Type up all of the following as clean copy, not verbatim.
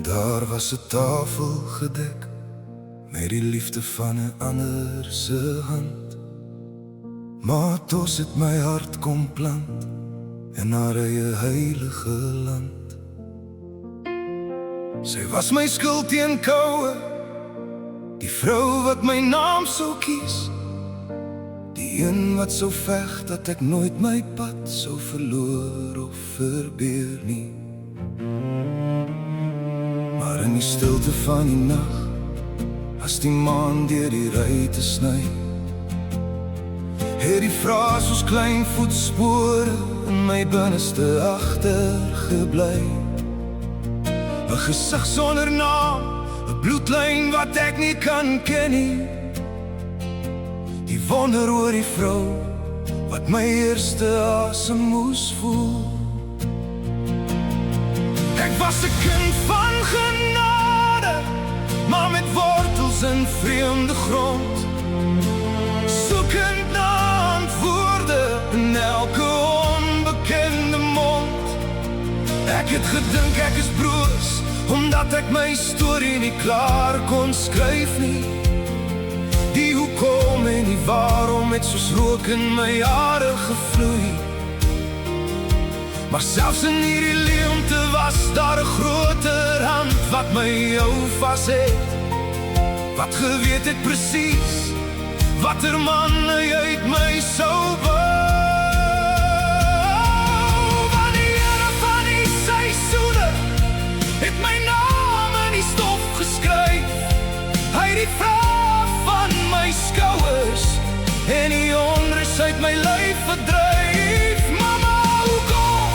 Daar was 'n tafel gedek met die liefde van 'n ander se hand. Maar tos het my hart kom plant in haar eie heilige land. Sy was my skuld teen koue, die vrou wat my naam sou kies, die een wat sou veg dat ek nooit my pad sou verloor of verbeur nie. Maar in die stilte van die nag, as die maan deur die ruite sny, het die vraag soos klein voetspore in my binneste agtergebly. 'n gesig sonder naam, 'n bloedlyn wat ek nie kan ken nie. Die wonder oor die vrou wat my eerste asem moes voel. Ek was 'n kind van genade, maar met wortels in vreemde grond, soekend na antwoorde in elke onbekende mond. Ek het gedink ek is broos, omdat ek my storie nie klaar kon skryf nie. Die hoekom en die waarom het soos rook in my hare gevloei. Maar selfs in hierdie leemte was daar 'n groter hand wat my hou vas het, wat geweet het presies watter man hy uit my sou bou. Van die Here van die seisoene het my naam in die stof geskryf. Hy het die vraag van my skouers en die onrus uit my lyf verdryf. Mama, hoekom?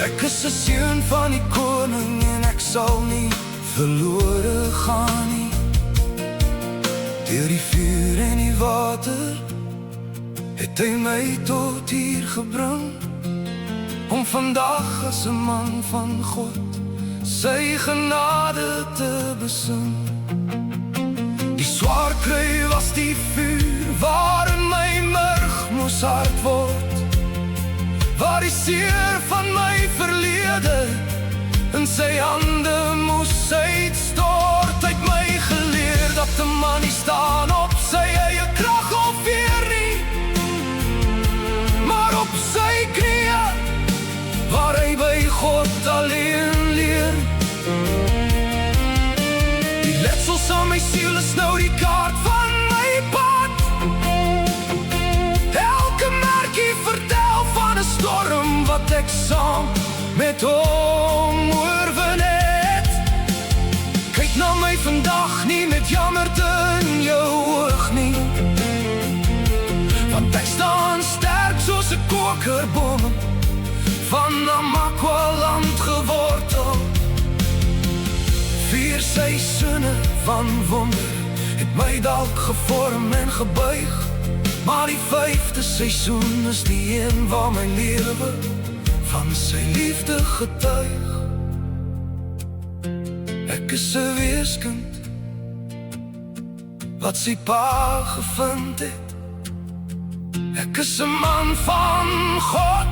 Ek is 'n seun van die koning en ek sal nie verlore gaan nie. Deur die vuur en die water het hy my tot hier gebring, om vandag as 'n man van God sy genade te besing. Die swaar kry was die vuur waarin my murg moes hard word, waar die seer van my verlede in sy hande moes uitstort. Hy het my geleer dat 'n man nie staan op sy eie krag of weer nie, maar op sy knieë, waar hy by God alleen leer. Die letsels aan my siel is nou die kaart van my pad. Elke merkie vertel van 'n storm wat ek saam met hom oorwin het. Kyk na my vandag nie met jammerte in jou oog nie, want ek staan sterk soos 'n kokerboom, van Namakwa-land gewortel. 4 seisoene van wonder het my dalk gevorm en gebuig, maar die 5de seisoen is die een waar my lewe van sy liefde getuig. Ek is 'n weeskind wat sy pa gevind het. Ek is 'n man van God